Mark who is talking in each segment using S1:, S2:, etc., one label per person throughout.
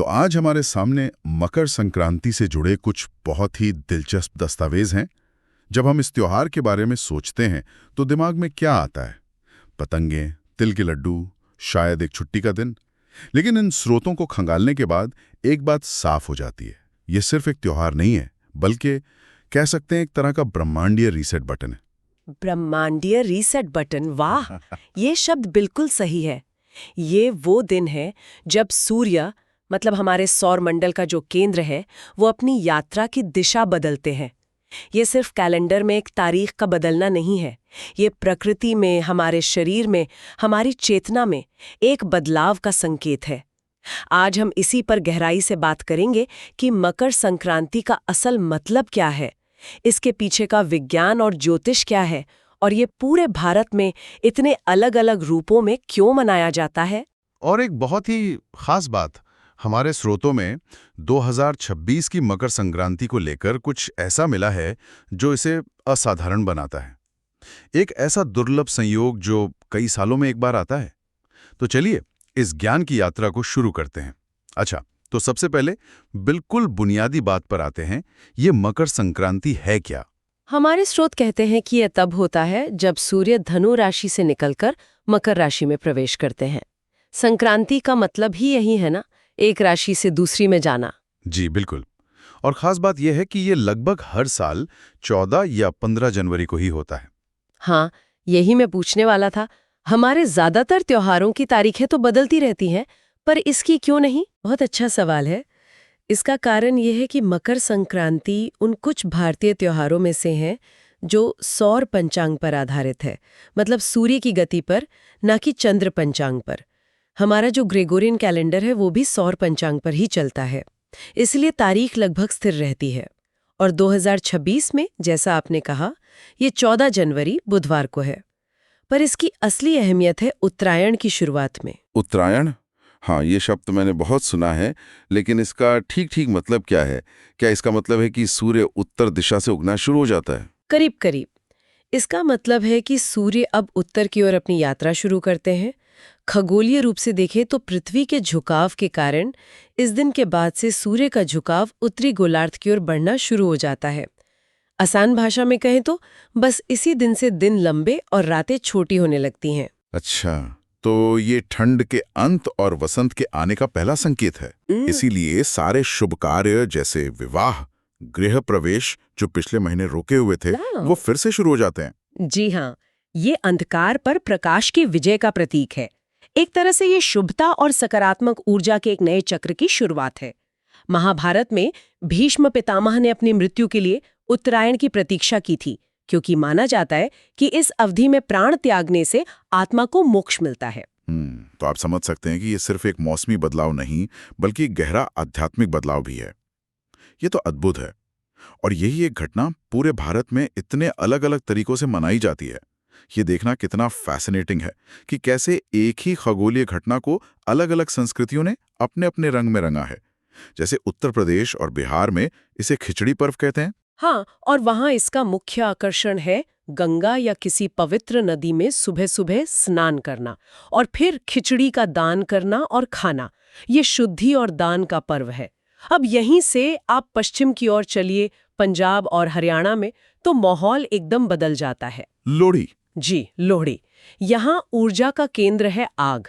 S1: तो आज हमारे सामने मकर संक्रांति से जुड़े कुछ बहुत ही दिलचस्प दस्तावेज हैं। जब हम इस त्योहार के बारे में सोचते हैं तो दिमाग में क्या आता है? पतंगें, तिल के लड्डू, शायद एक छुट्टी का दिन। लेकिन इन स्रोतों को खंगालने के बाद एक बात साफ हो जाती है, ये सिर्फ एक त्योहार नहीं है, बल्कि कह सकते हैं एक तरह का ब्रह्मांडीय रीसेट बटन है।
S2: ब्रह्मांडीय रीसेट बटन, वाह! ये शब्द बिल्कुल सही है। ये वो दिन है जब सूर्य, मतलब हमारे सौर मंडल का जो केंद्र है, वो अपनी यात्रा की दिशा बदलते हैं। ये सिर्फ कैलेंडर में एक तारीख का बदलना नहीं है, ये प्रकृति में, हमारे शरीर में, हमारी चेतना में एक बदलाव का संकेत है। आज हम इसी पर गहराई से बात करेंगे कि मकर संक्रांति का असल मतलब क्या है, इसके पीछे का विज्ञान और ज्योतिष क्या है, और ये पूरे भारत में इतने अलग अलग रूपों में क्यों मनाया जाता है।
S1: और एक बहुत ही खास बात, हमारे स्रोतों में 2026 की मकर संक्रांति को लेकर कुछ ऐसा मिला है जो इसे असाधारण बनाता है। एक ऐसा दुर्लभ संयोग जो कई सालों में एक बार आता है। तो चलिए इस ज्ञान की यात्रा को शुरू करते हैं। अच्छा, तो सबसे पहले बिल्कुल बुनियादी बात पर आते हैं, ये मकर संक्रांति है क्या?
S2: हमारे स्रोत कहते हैं कि यह तब होता है जब सूर्य धनु राशि से निकलकर मकर राशि में प्रवेश करते हैं। संक्रांति का मतलब ही यही है ना, एक राशि से दूसरी में जाना।
S1: जी बिल्कुल। और खास बात यह है कि ये लगभग हर साल 14 या 15 जनवरी को ही होता है।
S2: हाँ, यही मैं पूछने वाला था। हमारे ज्यादातर त्योहारों की तारीखें तो बदलती रहती हैं, पर इसकी क्यों नहीं? बहुत अच्छा सवाल है। इसका कारण यह है कि मकर संक्रांति उन कुछ भारतीय त्योहारों में से है जो सौर पंचांग पर आधारित है, मतलब सूर्य की गति पर, ना कि चंद्र पंचांग पर। हमारा जो ग्रेगोरियन कैलेंडर है वो भी सौर पंचांग पर ही चलता है, इसलिए तारीख लगभग स्थिर रहती है। और 2026 में, जैसा आपने कहा, ये 14 जनवरी बुधवार को है। पर इसकी असली अहमियत है उत्तरायण की शुरुआत में।
S3: उत्तरायण? हाँ, ये शब्द तो मैंने बहुत सुना है, लेकिन इसका ठीक मतलब क्या है? क्या इसका मतलब है कि सूर्य उत्तर दिशा से उगना शुरू हो जाता है?
S2: करीब करीब। इसका मतलब है कि सूर्य अब उत्तर की ओर अपनी यात्रा शुरू करते हैं। खगोलीय रूप से देखें तो पृथ्वी के झुकाव के कारण इस दिन के बाद से सूर्य का झुकाव उत्तरी गोलार्ध की ओर बढ़ना शुरू हो जाता है। आसान भाषा में कहें तो बस इसी दिन से दिन लंबे और रातें छोटी होने लगती हैं।
S1: अच्छा, तो ये ठंड के अंत और वसंत के आने का पहला संकेत है। इसीलिए सारे शुभ कार्य जैसे विवाह, गृह प्रवेश जो पिछले महीने रुके हुए थे, वो फिर से शुरू हो जाते हैं।
S2: जी हाँ, ये अंधकार पर प्रकाश की विजय का प्रतीक है। एक तरह से ये शुभता और सकारात्मक ऊर्जा के एक नए चक्र की शुरुआत है। महाभारत में भीष्म पितामह ने अपनी मृत्यु के लिए उत्तरायण की प्रतीक्षा की थी, क्योंकि माना जाता है कि इस अवधि में प्राण त्यागने से आत्मा को मोक्ष मिलता है।
S1: तो आप समझ सकते हैं कि ये सिर्फ एक मौसमी बदलाव नहीं, बल्कि गहरा आध्यात्मिक बदलाव भी है। ये तो अद्भुत है। और यही एक घटना पूरे भारत में इतने अलग अलग तरीकों से मनाई जाती है। ये देखना कितना फैसिनेटिंग है कि कैसे एक ही खगोलीय घटना को अलग अलग संस्कृतियों ने अपने अपने रंग में रंगा है। जैसे उत्तर प्रदेश और बिहार में इसे खिचड़ी पर्व कहते हैं।
S2: हाँ, और वहाँ इसका मुख्य आकर्षण है गंगा या किसी पवित्र नदी में सुबह सुबह स्नान करना और फिर खिचड़ी का दान करना और खाना। ये शुद्धि और दान का पर्व है। अब यहीं से आप पश्चिम की ओर चलिए, पंजाब और हरियाणा में, तो माहौल एकदम बदल जाता है।
S1: लोहड़ी?
S2: जी, लोहड़ी। यहाँ ऊर्जा का केंद्र है आग।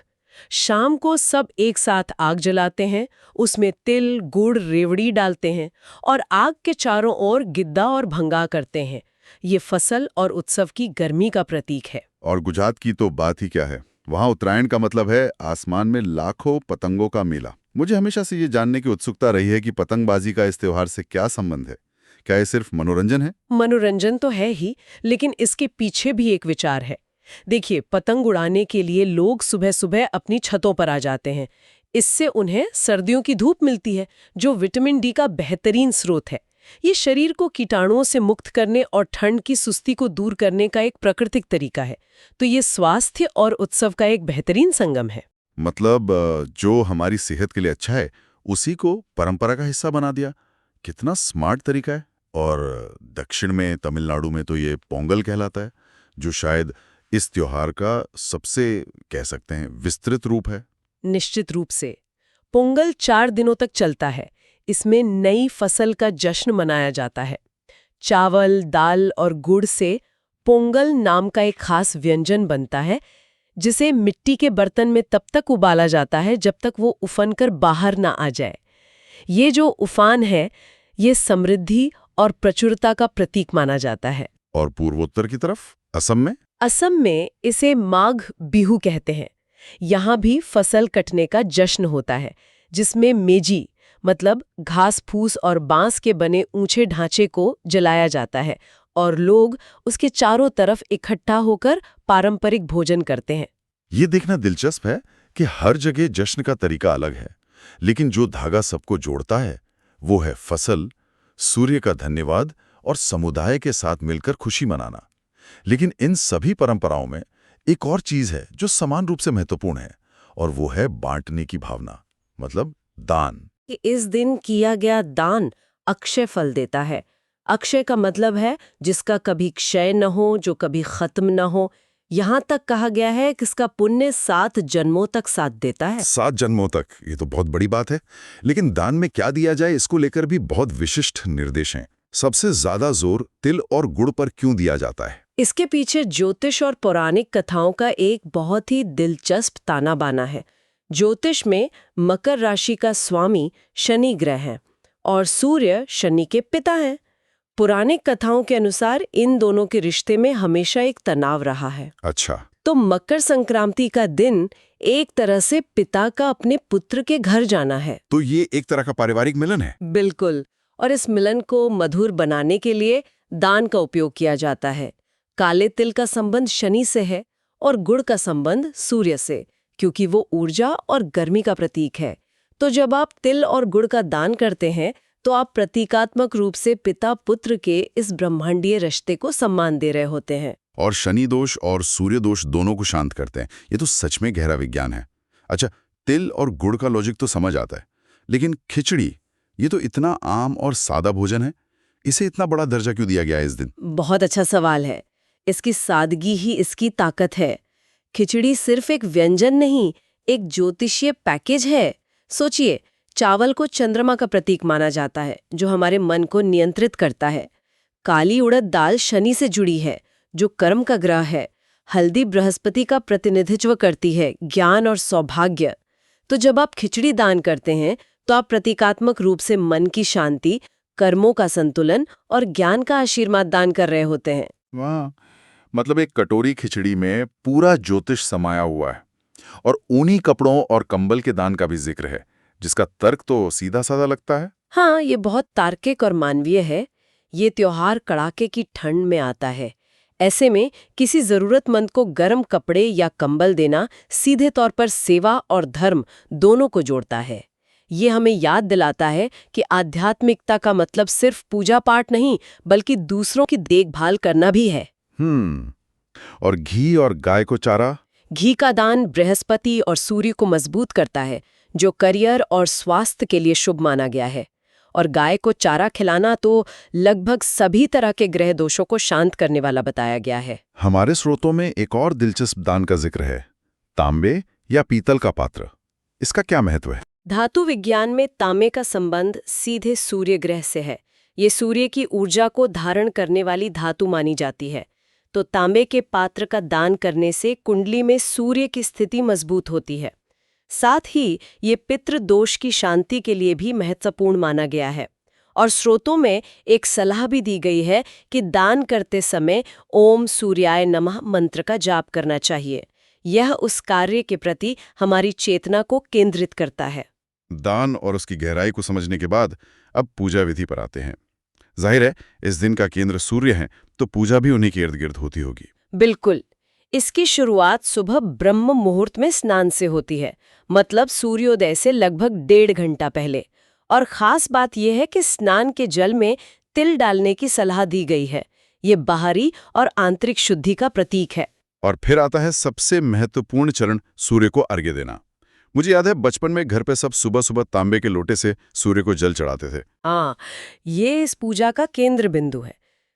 S2: शाम को सब एक साथ आग जलाते हैं, उसमें तिल, गुड़, रेवड़ी डालते हैं और आग के चारों ओर गिद्दा और भंगा करते हैं। ये फसल और उत्सव की गर्मी का प्रतीक है।
S1: और गुजरात की तो बात ही क्या है। वहाँ उत्तरायण का मतलब है आसमान में लाखों पतंगों का मेला। मुझे हमेशा से ये जानने की उत्सुकता रही है कि पतंगबाजी का इस त्योहार से क्या संबंध है। क्या ये सिर्फ मनोरंजन है?
S2: मनोरंजन तो है ही, लेकिन इसके पीछे भी एक विचार है। देखिए, पतंग उड़ाने के लिए लोग सुबह सुबह अपनी छतों पर आ जाते हैं। इससे उन्हें सर्दियों की धूप मिलती है, जो विटामिन डी का बेहतरीन स्रोत है। ये शरीर को कीटाणुओं से मुक्त करने और ठंड की सुस्ती को दूर करने का एक प्राकृतिक तरीका है। तो ये स्वास्थ्य और उत्सव का एक बेहतरीन संगम है।
S1: मतलब जो हमारी सेहत के लिए अच्छा है, उसी को परंपरा का हिस्सा बना दिया। कितना स्मार्ट तरीका है। और दक्षिण में तमिलनाडु में तो ये पोंगल कहलाता है, जो शायद इस त्योहार का सबसे, कह सकते हैं, विस्तृत रूप है।
S2: निश्चित रूप से पोंगल 4 दिनों तक चलता है। इसमें नई फसल का जश्न मनाया जाता है। चावल, दाल और गुड़ से पोंगल नाम का एक खास व्यंजन बनता है, जिसे मिट्टी के बर्तन में तब तक उबाला जाता है जब तक वो उफन कर बाहर ना आ जाए। ये जो उफान है, ये समृद्धि और प्रचुरता का प्रतीक माना जाता है।
S3: और पूर्वोत्तर की तरफ असम में?
S2: असम में इसे माघ बिहू कहते हैं। यहाँ भी फसल कटने का जश्न होता है, जिसमें मेजी मतलब घास फूस और बांस के बने ऊंचे ढांचे को जलाया जाता है और लोग उसके चारों तरफ इकट्ठा होकर पारंपरिक भोजन करते हैं।
S3: ये देखना दिलचस्प है कि हर जगह जश्न का तरीका अलग है, लेकिन जो धागा सबको जोड़ता है वो है फसल, सूर्य का धन्यवाद और समुदाय के साथ मिलकर खुशी मनाना। लेकिन इन सभी परंपराओं में एक और चीज है जो समान रूप से महत्वपूर्ण है, और वो है बांटने की भावना, मतलब दान।
S2: कि इस दिन किया गया दान अक्षय फल देता है। अक्षय का मतलब है जिसका कभी क्षय न हो, जो कभी खत्म न हो। यहाँ तक कहा गया है कि इसका पुण्य 7 जन्मों तक साथ देता है।
S3: 7 जन्मों तक, ये तो बहुत बड़ी बात है। लेकिन दान में क्या दिया जाए, इसको लेकर भी बहुत विशिष्ट निर्देश हैं। सबसे ज्यादा जोर तिल और गुड़ पर क्यों दिया जाता है?
S2: इसके पीछे ज्योतिष और पौराणिक कथाओं का एक बहुत ही दिलचस्प ताना बाना है। ज्योतिष में मकर राशि का स्वामी शनि ग्रह है और सूर्य शनि के पिता हैं। पुराणिक कथाओं के अनुसार इन दोनों के रिश्ते में हमेशा एक तनाव रहा है।
S3: अच्छा।
S2: तो मकर संक्रांति का दिन एक तरह से पिता का अपने पुत्र के घर जाना है।
S3: तो ये एक तरह का पारिवारिक मिलन है।
S2: बिल्कुल। और इस मिलन को मधुर बनाने के लिए दान का उपयोग किया जाता है। काले तिल का संबंध शनि से है और गुड़ का संबंध सूर्य से, क्योंकि वो ऊर्जा और गर्मी का प्रतीक है। तो जब आप तिल और गुड़ का दान करते हैं तो आप प्रतीकात्मक रूप से पिता पुत्र के इस ब्रह्मांडीय रिश्ते को सम्मान दे रहे होते हैं।
S3: और शनि दोष और सूर्य दोष दोनों को शांत करते हैं। ये तो सच में गहरा विज्ञान है। अच्छा, तिल और गुड़ का लॉजिक तो समझ आता है, लेकिन खिचड़ी, ये तो इतना आम और सादा भोजन है, इसे इतना बड़ा दर्जा क्यों दिया गया है इस दिन?
S2: बहुत अच्छा सवाल है। इसकी सादगी ही इसकी ताकत है। खिचड़ी सिर्फ एक व्यंजन नहीं, एक ज्योतिषीय पैकेज है। सोचिए, चावल को चंद्रमा का प्रतीक माना जाता है, जो हमारे मन को नियंत्रित करता है। काली उड़द दाल शनि से जुड़ी है, जो कर्म का ग्रह है। हल्दी बृहस्पति का प्रतिनिधित्व करती है, ज्ञान और सौभाग्य। तो जब आप खिचड़ी दान करते हैं तो आप प्रतीकात्मक रूप से मन की शांति, कर्मों का संतुलन और ज्ञान का आशीर्वाद दान कर रहे होते हैं।
S3: वाह, मतलब एक कटोरी खिचड़ी में पूरा ज्योतिष समाया हुआ है। और ऊनी कपड़ों और कंबल के दान का भी जिक्र है, जिसका तर्क तो सीधा साधा लगता है।
S2: हाँ, ये बहुत तार्किक और मानवीय है। ये त्योहार कड़ाके की ठंड में आता है। ऐसे में किसी जरूरतमंद को गर्म कपड़े या कंबल देना सीधे तौर पर सेवा और धर्म दोनों को जोड़ता है। ये हमें याद दिलाता है कि आध्यात्मिकता का मतलब सिर्फ पूजा पाठ नहीं, बल्कि दूसरों की देखभाल करना भी है।
S3: और घी और गाय को चारा?
S2: घी का दान बृहस्पति और सूर्य को मजबूत करता है, जो करियर और स्वास्थ्य के लिए शुभ माना गया है। और गाय को चारा खिलाना तो लगभग सभी तरह के ग्रह दोषों को शांत करने वाला बताया गया है।
S3: हमारे स्रोतों में एक और दिलचस्प दान का जिक्र है, तांबे या पीतल का पात्र। इसका क्या महत्व है?
S2: धातु विज्ञान में तांबे का संबंध सीधे सूर्य ग्रह से है। ये सूर्य की ऊर्जा को धारण करने वाली धातु मानी जाती है। तो तांबे के पात्र का दान करने से कुंडली में सूर्य की स्थिति मजबूत होती है। साथ ही ये पितृ दोष की शांति के लिए भी महत्वपूर्ण माना गया है। और स्रोतों में एक सलाह भी दी गई है कि दान करते समय ओम सूर्याय नमः मंत्र का जाप करना चाहिए। यह उस कार्य के प्रति हमारी चेतना को केंद्रित करता है।
S3: दान और उसकी गहराई को समझने के बाद अब पूजा विधि पर आते हैं। जाहिर है, इस दिन का केंद्र सूर्य है, तो पूजा भी उन्हीं के इर्द गिर्द होती होगी।
S2: बिल्कुल। इसकी शुरुआत सुबह ब्रह्म मुहूर्त में स्नान से होती है, मतलब सूर्योदय से लगभग 1.5 घंटा पहले। और खास बात यह है कि स्नान के जल में तिल डालने की सलाह दी गई है। ये बाहरी और आंतरिक शुद्धि का प्रतीक है।
S3: और फिर आता है सबसे महत्वपूर्ण चरण, सूर्य को अर्घ्य देना। मुझे याद है बचपन में घर पे सब सुबह सुबह तांबे के लोटे से सूर्य को जल चढ़ाते थे।
S2: हाँ, ये इस पूजा का केंद्र बिंदु है।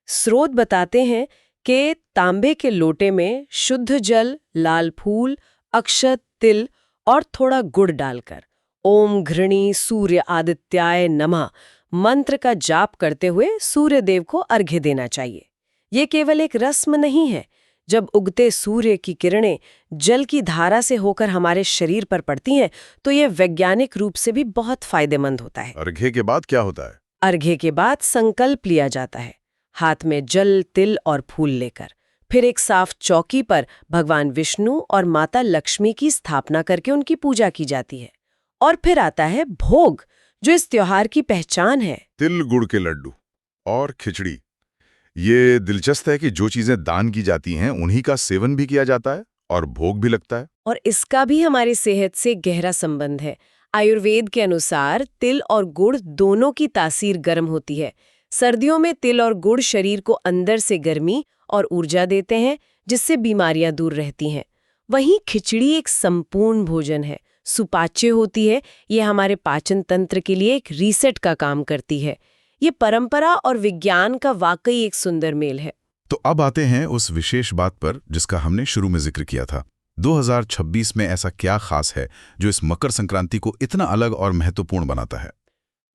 S2: स्रोत बताते हैं कि तांबे के लोटे में शुद्ध जल, लाल फूल, अक्षत, तिल और थोड़ा गुड़ डालकर ओम घृणी सूर्य आदित्याय नमः मंत्र का जाप करते हुए सूर्य देव को अर्घ्य देना चाहिए। ये केवल एक रस्म नहीं है। जब उगते सूर्य की किरणें जल की धारा से होकर हमारे शरीर पर पड़ती हैं तो ये वैज्ञानिक रूप से भी बहुत फायदेमंद होता है।
S3: अर्घ्य के बाद क्या होता है?
S2: अर्घ्य के बाद संकल्प लिया जाता है, हाथ में जल, तिल और फूल लेकर। फिर एक साफ चौकी पर भगवान विष्णु और माता लक्ष्मी की स्थापना करके उनकी पूजा की जाती है। और फिर आता है भोग, जो इस त्योहार की पहचान है।
S3: तिल गुड़ के लड्डू और खिचड़ी। ये दिलचस्प है कि जो चीजें दान की जाती हैं उन्हीं का सेवन भी किया जाता है और भोग भी लगता है।
S2: और इसका भी हमारी सेहत से गहरा संबंध है। आयुर्वेद के अनुसार तिल और गुड़ दोनों की तासीर गर्म होती है। सर्दियों में तिल और गुड़ शरीर को अंदर से गर्मी और ऊर्जा देते हैं, जिससे बीमारियां दूर रहती हैं। वहीं खिचड़ी एक संपूर्ण भोजन है, सुपाच्य होती है। ये हमारे पाचन तंत्र के लिए एक रीसेट का काम करती है। ये परंपरा और विज्ञान का वाकई एक सुंदर मेल है।
S1: तो अब आते हैं उस विशेष बात पर जिसका हमने शुरू में जिक्र किया था। 2026 में ऐसा क्या खास है जो इस मकर संक्रांति को इतना अलग और महत्वपूर्ण बनाता है?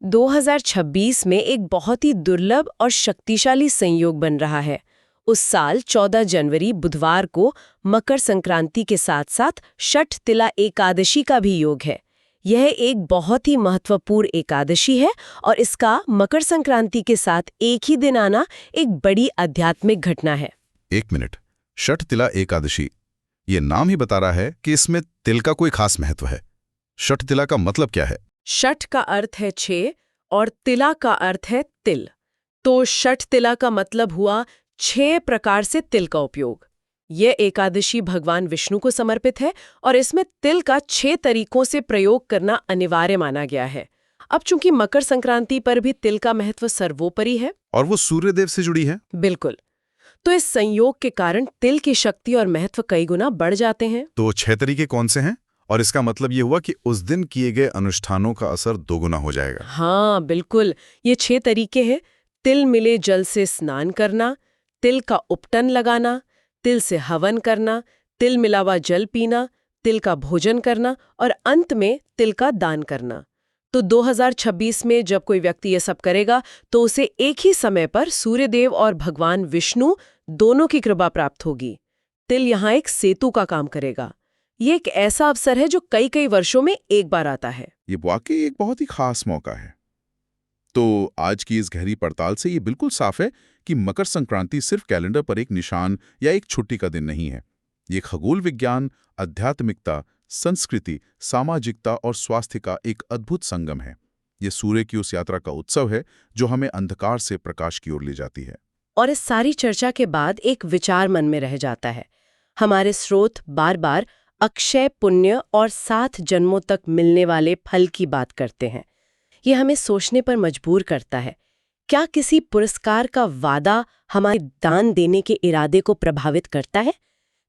S2: 2026 में एक बहुत ही दुर्लभ और शक्तिशाली संयोग बन रहा है। उस साल 14 जनवरी बुधवार को मकर संक्रांति के साथ साथ षठ तिला एकादशी का भी योग है। यह एक बहुत ही महत्वपूर्ण एकादशी है और इसका मकर संक्रांति के साथ एक ही दिन आना एक बड़ी आध्यात्मिक घटना है।
S1: एक मिनट, षठ तिला एकादशी, ये नाम ही बता रहा है कि इसमें तिल का कोई खास महत्व है। षठ तिला का मतलब क्या है?
S2: षठ का अर्थ है 6 और तिला का अर्थ है तिल। तो षठ तिला का मतलब हुआ 6 प्रकार से तिल का उपयोग। यह एकादशी भगवान विष्णु को समर्पित है और इसमें तिल का 6 तरीकों से प्रयोग करना अनिवार्य माना गया है। अब चूंकि मकर संक्रांति पर भी तिल का महत्व सर्वोपरि है
S1: और वो सूर्यदेव से जुड़ी है।
S2: बिल्कुल। तो इस संयोग के कारण तिल की शक्ति और महत्व कई गुना बढ़ जाते हैं।
S1: तो 6 तरीके कौन से हैं? और इसका मतलब ये हुआ कि उस दिन किए गए अनुष्ठानों का असर दोगुना हो जाएगा।
S2: हाँ बिल्कुल, ये 6 तरीके हैं। तिल मिले जल से स्नान करना, तिल का उपटन लगाना, तिल से हवन करना, तिल मिलावा जल पीना, तिल का भोजन करना और अंत में तिल का दान करना। तो 2026 में जब कोई व्यक्ति ये सब करेगा तो उसे एक ही समय पर सूर्यदेव और भगवान विष्णु दोनों की कृपा प्राप्त होगी। तिल यहाँ एक सेतु का काम करेगा। ये एक ऐसा अवसर है जो कई कई वर्षों में एक बार आता है।
S1: ये वाकई एक बहुत ही खास मौका है। तो आज की इस गहरी पड़ताल से ये बिल्कुल साफ है कि मकर संक्रांति सिर्फ कैलेंडर पर एक निशान या एक छुट्टी का दिन नहीं है। ये खगोल विज्ञान, आध्यात्मिकता, संस्कृति, सामाजिकता और स्वास्थ्य का एक अद्भुत संगम है। ये सूर्य की उस यात्रा का उत्सव है जो हमें अंधकार से प्रकाश की ओर ले जाती है।
S2: और इस सारी चर्चा के बाद एक विचार मन में रह जाता है। हमारे स्रोत बार बार अक्षय पुण्य और 7 जन्मों तक मिलने वाले फल की बात करते हैं। ये हमें सोचने पर मजबूर करता है। क्या किसी पुरस्कार का वादा हमारे दान देने के इरादे को प्रभावित करता है?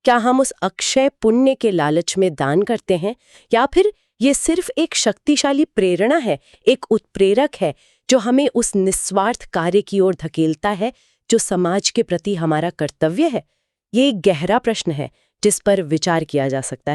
S2: क्या हम उस अक्षय पुण्य के लालच में दान करते हैं, या फिर ये सिर्फ एक शक्तिशाली प्रेरणा है, एक उत्प्रेरक है जो हमें उस निस्वार्थ कार्य की ओर धकेलता है जो समाज के प्रति हमारा कर्तव्य है? ये एक गहरा प्रश्न है जिस पर विचार किया जा सकता है।